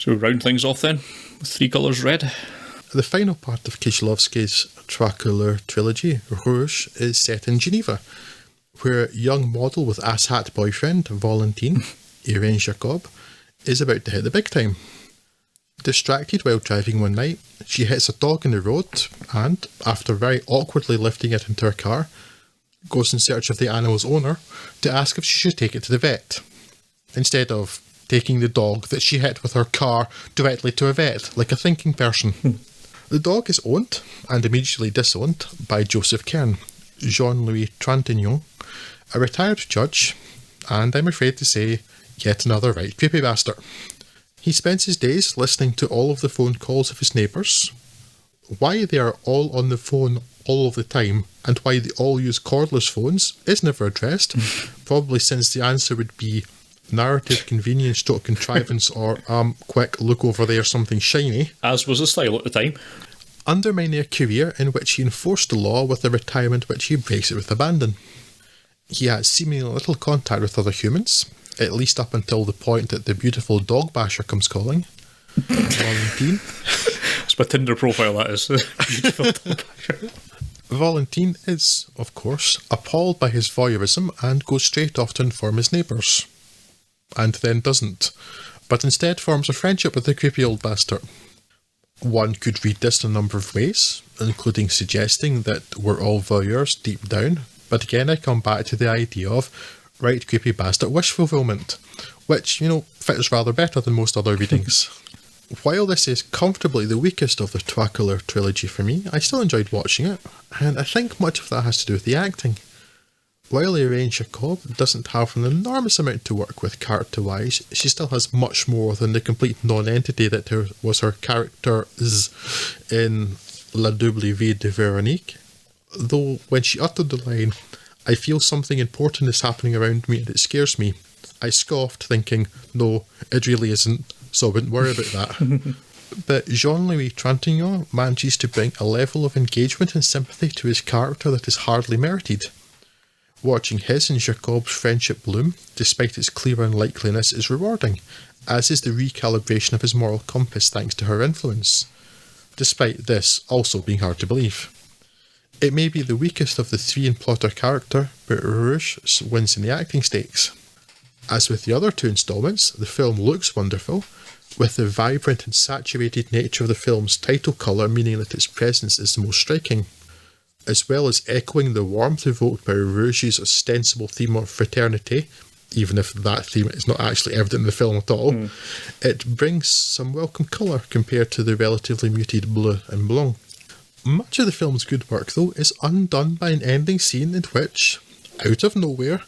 So we round things off then, with Three Colours Red. The final part of Kieślowski's Tricolor trilogy, Rouge, is set in Geneva, where young model with asshat boyfriend, Valentine, Irene Jacob, is about to hit the big time. Distracted while driving one night, she hits a dog in the road and, after very awkwardly lifting it into her car, goes in search of the animal's owner to ask if she should take it to the vet, instead of taking the dog that she hit with her car directly to a vet, like a thinking person. The dog is owned, and immediately disowned, by Joseph Kern, Jean-Louis Trintignant, a retired judge, and I'm afraid to say, yet another right creepy bastard. He spends his days listening to all of the phone calls of his neighbours. Why they are all on the phone all of the time, and why they all use cordless phones, is never addressed, probably since the answer would be narrative convenience stroke contrivance or, quick, look over there, something shiny. As was the style at the time. Undermining a career in which he enforced the law with a retirement which he breaks it with abandon. He has seemingly little contact with other humans, at least up until the point that the beautiful dog basher comes calling. Valentine. That's my Tinder profile, that is. Beautiful dog basher. Valentine is, of course, appalled by his voyeurism and goes straight off to inform his neighbours. And then doesn't, but instead forms a friendship with the creepy old bastard. One could read this in a number of ways, including suggesting that we're all voyeurs deep down, but again I come back to the idea of right creepy bastard wish fulfillment, which, fits rather better than most other readings. While this is comfortably the weakest of the Tricolor trilogy for me, I still enjoyed watching it, and I think much of that has to do with the acting. While Irene Jacob doesn't have an enormous amount to work with character-wise, she still has much more than the complete non-entity that was her character in La Double Vie de Véronique. Though when she uttered the line, "I feel something important is happening around me and it scares me," I scoffed, thinking, no, it really isn't, so I wouldn't worry about that. But Jean-Louis Trintignant manages to bring a level of engagement and sympathy to his character that is hardly merited. Watching his and Jacob's friendship bloom, despite its clear unlikeliness, is rewarding, as is the recalibration of his moral compass thanks to her influence, despite this also being hard to believe. It may be the weakest of the three in plot or character, but Rouge wins in the acting stakes. As with the other two installments, the film looks wonderful, with the vibrant and saturated nature of the film's title colour meaning that its presence is the most striking. As well as echoing the warmth evoked by Rouge's ostensible theme of fraternity, even if that theme is not actually evident in the film at all, it brings some welcome colour compared to the relatively muted bleu and blanc. Much of the film's good work, though, is undone by an ending scene in which, out of nowhere,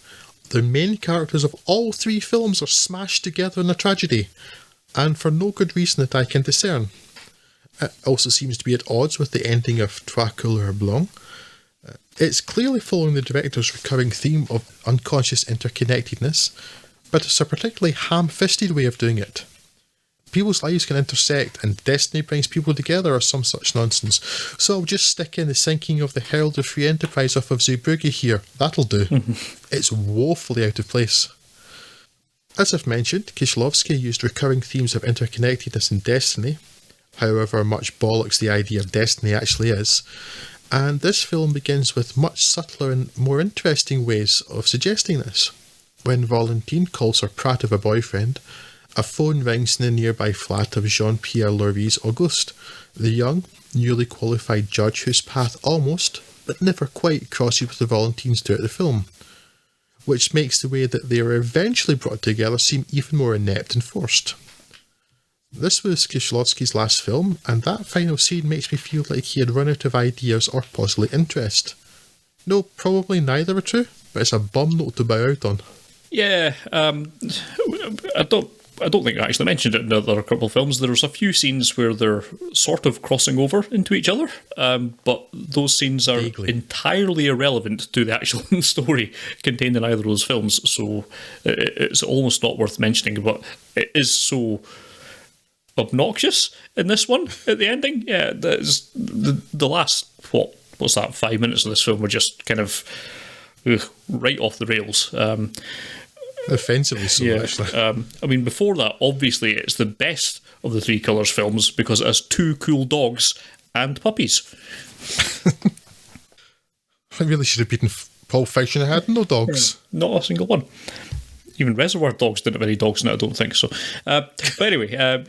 the main characters of all three films are smashed together in a tragedy, and for no good reason that I can discern. It also seems to be at odds with the ending of Tricolor Blanc. It's clearly following the director's recurring theme of unconscious interconnectedness, but it's a particularly ham-fisted way of doing it. People's lives can intersect, and destiny brings people together or some such nonsense, so I'll just stick in the sinking of the Herald of Free Enterprise off of Zeebrugge here. That'll do. It's woefully out of place. As I've mentioned, Kieślowski used recurring themes of interconnectedness and destiny, however much bollocks the idea of destiny actually is, and this film begins with much subtler and more interesting ways of suggesting this. When Valentine calls her prat of a boyfriend, a phone rings in the nearby flat of Jean-Pierre Laury's Auguste, the young, newly qualified judge whose path almost, but never quite, crosses with the Valentines throughout the film, which makes the way that they are eventually brought together seem even more inept and forced. This was Kieślowski's last film, and that final scene makes me feel like he had run out of ideas or possibly interest. No, probably neither are true, but it's a bum note to bow out on. Yeah, I don't think I actually mentioned it in the other couple of films. There's a few scenes where they're sort of crossing over into each other, but those scenes are entirely irrelevant to the actual story contained in either of those films, so it's almost not worth mentioning, but it is so obnoxious in this one at the ending. Yeah, the last, what's that, 5 minutes of this film were just kind of right off the rails. Offensively so, yeah, actually. I mean, before that, obviously, it's the best of the Three Colours films because it has two cool dogs and puppies. I really should have beaten Pulp Fiction. It had no dogs. Not a single one. Even Reservoir Dogs didn't have any dogs in it, I don't think so. But anyway,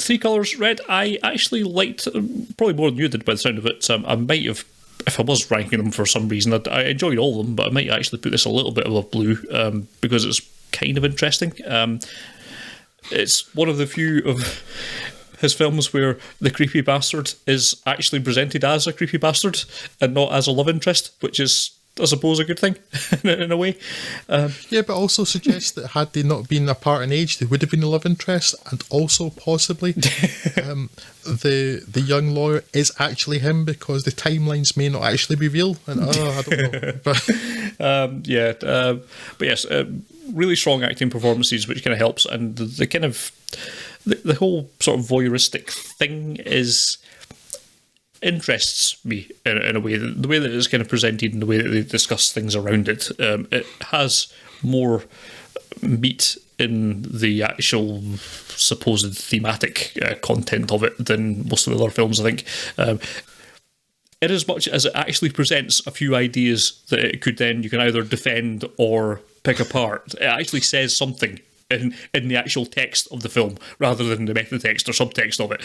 Three Colours Red, I actually liked, probably more than you did by the sound of it. I might have, if I was ranking them for some reason, I enjoyed all of them, but I might actually put this a little bit above Blue because it's kind of interesting. It's one of the few of his films where the creepy bastard is actually presented as a creepy bastard and not as a love interest, which is, I suppose, a good thing in a way. Yeah, but also suggests that had they not been apart in age, they would have been a love interest, and also possibly the young lawyer is actually him because the timelines may not actually be real. And I don't know. But yes, really strong acting performances, which kind of helps, and the kind of the whole sort of voyeuristic thing interests me in a way. The way that it's kind of presented and the way that they discuss things around it, it has more meat in the actual supposed thematic content of it than most of the other films, I think. In as much as it actually presents a few ideas that it could then, you can either defend or pick apart, it actually says something in the actual text of the film rather than the metatext or subtext of it.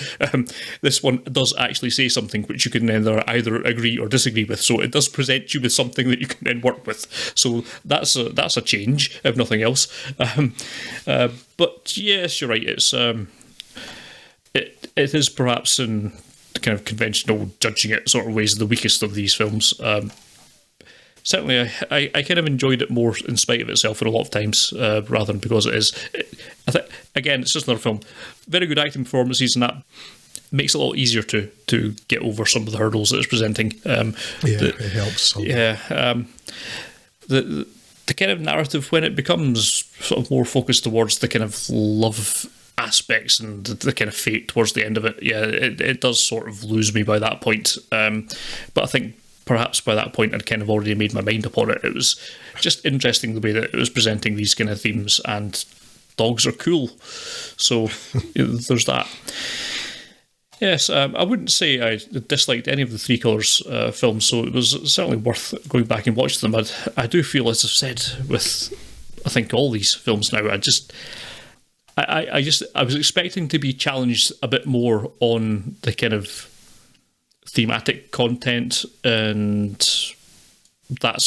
This one does actually say something which you can either agree or disagree with, so it does present you with something that you can then work with. So that's a change, if nothing else. But yes, you're right. It's it is perhaps in kind of conventional judging it sort of ways the weakest of these films. Certainly, I kind of enjoyed it more in spite of itself in a lot of times, rather than because it is. Again, it's just another film. Very good acting performances, and that makes it a lot easier to get over some of the hurdles that it's presenting. It helps. The kind of narrative, when it becomes sort of more focused towards the kind of love aspects and the kind of fate towards the end of it, it does sort of lose me by that point. But I think perhaps by that point I'd kind of already made my mind up on it. It was just interesting the way that it was presenting these kind of themes, and dogs are cool. So there's that. Yes, I wouldn't say I disliked any of the Three Colours films, so it was certainly worth going back and watching them. I do feel, as I've said, with I think all these films now, I was expecting to be challenged a bit more on the kind of thematic content and that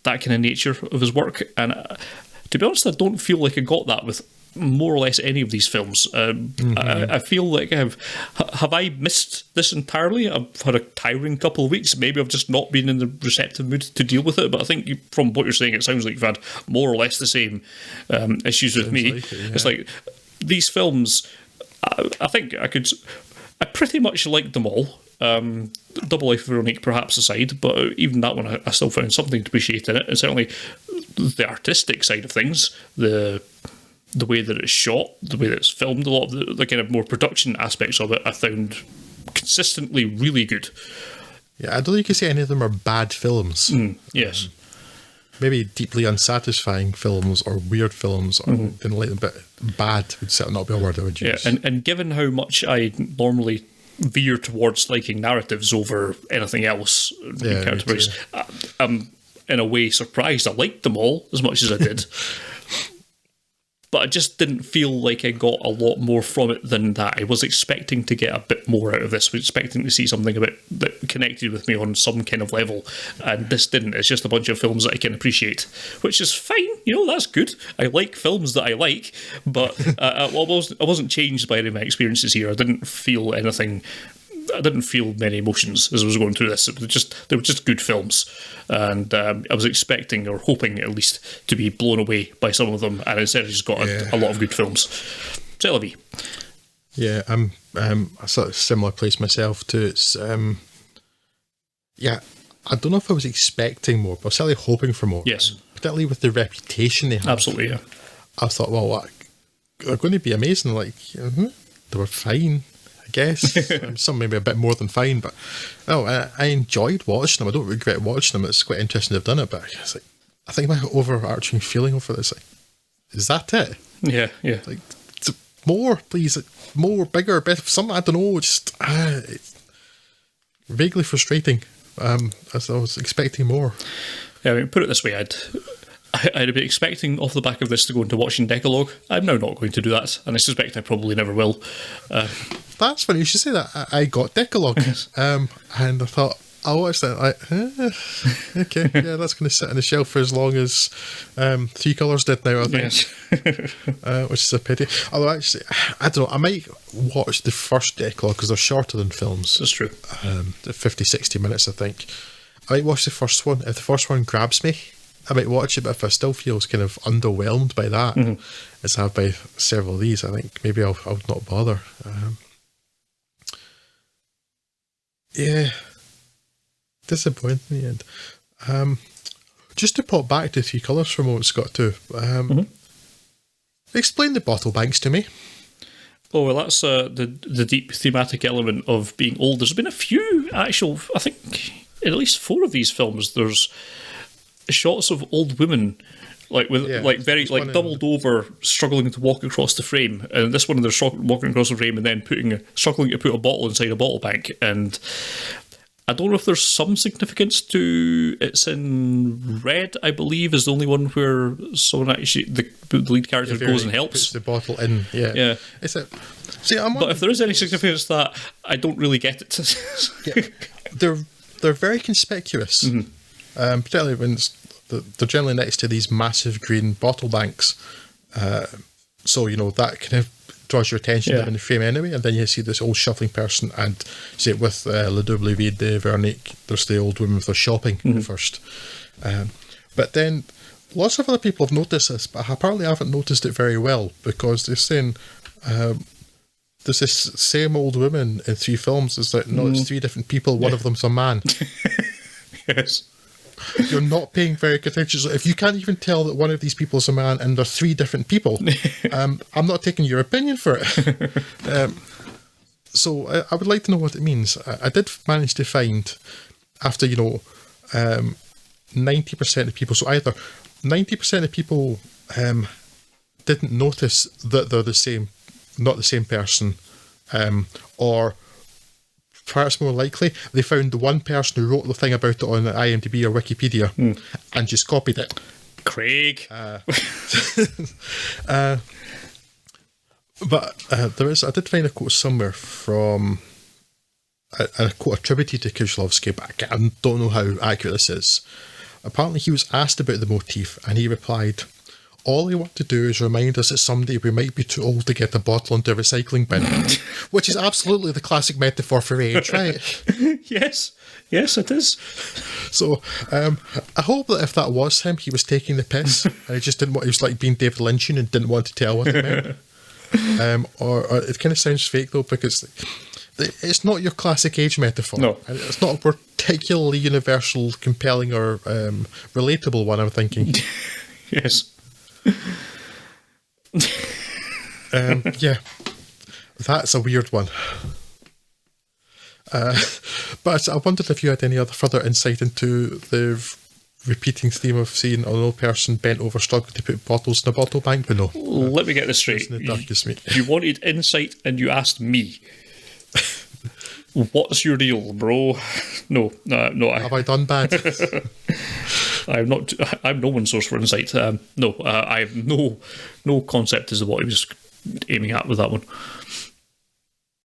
kind of nature of his work, and to be honest, I don't feel like I got that with more or less any of these films. I feel like have I missed this entirely? I've had a tiring couple of weeks. Maybe I've just not been in the receptive mood to deal with it, but I think from what you're saying, it sounds like you've had more or less the same issues with me. Like it, yeah. It's like these films, I think I pretty much liked them all. Double Life of Veronique perhaps aside, but even that one I still found something to appreciate in it, and certainly the artistic side of things, the way that it's shot, the way that it's filmed, a lot of the kind of more production aspects of it I found consistently really good. Yeah, I don't think you could say any of them are bad films. Yes. Maybe deeply unsatisfying films or weird films or didn't like them, but bad would certainly not be a word I would use. Yeah, and given how much I normally veer towards liking narratives over anything else, I'm in a way surprised I liked them all as much as I did. But I just didn't feel like I got a lot more from it than that. I was expecting to get a bit more out of this. I was expecting to see something a bit that connected with me on some kind of level, and this didn't. It's just a bunch of films that I can appreciate, which is fine. That's good. I like films that I like, but I wasn't changed by any of my experiences here. I didn't feel anything. I didn't feel many emotions as I was going through this. They were just good films, and I was expecting or hoping at least to be blown away by some of them, and instead I just got a lot of good films. C'est la vie. Yeah, I'm a sort of similar place myself to it's. I don't know if I was expecting more, but I was certainly hoping for more. Yes, particularly with the reputation they have. Absolutely, yeah. I thought, well, they're going to be amazing. Like they were fine. I guess some maybe a bit more than fine, but I enjoyed watching them. I don't regret watching them. It's quite interesting to have done it, but it's like, I think my overarching feeling over this, is that it? Yeah. Like more, please, more, bigger, better, something, I don't know, just vaguely frustrating, as I was expecting more. Yeah, I mean, put it this way, I'd be expecting off the back of this to go into watching Decalogue. I'm now not going to do that, and I suspect I probably never will. That's funny you should say that. I got Decalogue, and I thought, I'll watch that. Okay, yeah, that's going to sit on the shelf for as long as Three Colours did now, I think. Yes. Which is a pity. Although, actually, I don't know, I might watch the first Decalogue because they're shorter than films. That's true. 50, 60 minutes, I think. I might watch the first one. If the first one grabs me, I might watch it, but if I still feel kind of underwhelmed by that, as I have by several of these, I think maybe I'll not bother. Yeah. Disappointing in the end. Just to pop back to Three Colours for a moment, Scott, too. Explain the bottle banks to me. Oh, well, that's the deep thematic element of being old. There's been a few actual, I think, in at least 4 of these films, there's shots of old women, very doubled over, struggling to walk across the frame. And this one, they're walking across the frame and then struggling to put a bottle inside a bottle bank. And I don't know if there's some significance to it's in red, I believe, is the only one where someone actually, the lead character goes and helps. Puts the bottle in, yeah. But if there is any significance to that, I don't really get it. Yeah. They're very conspicuous, particularly when they're generally next to these massive green bottle banks. So, that kind of draws your attention in the frame anyway, and then you see this old shuffling person, and say with Le Double Vide de Veronique, there's the old woman with her shopping first. But then lots of other people have noticed this, but apparently I haven't noticed it very well, because they're saying there's this same old woman in 3 films. It's like, no, it's 3 different people, one of them's a man. Yes. You're not paying very good attention. So if you can't even tell that one of these people is a man and they're 3 different people, I'm not taking your opinion for it. So I would like to know what it means. I did manage to find, after 90% of people, so either 90% of people didn't notice that they're the same, not the same person, or perhaps more likely, they found the one person who wrote the thing about it on IMDb or Wikipedia and just copied it. Craig. But I did find a quote somewhere from a quote attributed to Kieślowski, but I don't know how accurate this is. Apparently he was asked about the motif and he replied, "All I want to do is remind us that someday we might be too old to get a bottle into a recycling bin." Which is absolutely the classic metaphor for age, right? Yes, it is. So I hope that if that was him, he was taking the piss and he just didn't want, he was like being David Lynchian and didn't want to tell what it meant. Or it kind of sounds fake though, because it's not your classic age metaphor. No. And it's not a particularly universal, compelling or relatable one, I'm thinking. Yes. Yeah, that's a weird one. But I wondered if you had any other further insight into the repeating theme of seeing an old person bent over struggling to put bottles in a bottle bank. But no. Let me get this straight. You wanted insight and you asked me. What's your deal, bro? No. Have I done bad? I'm no one's source for insight. No, I have no concept as to what he was aiming at with that one.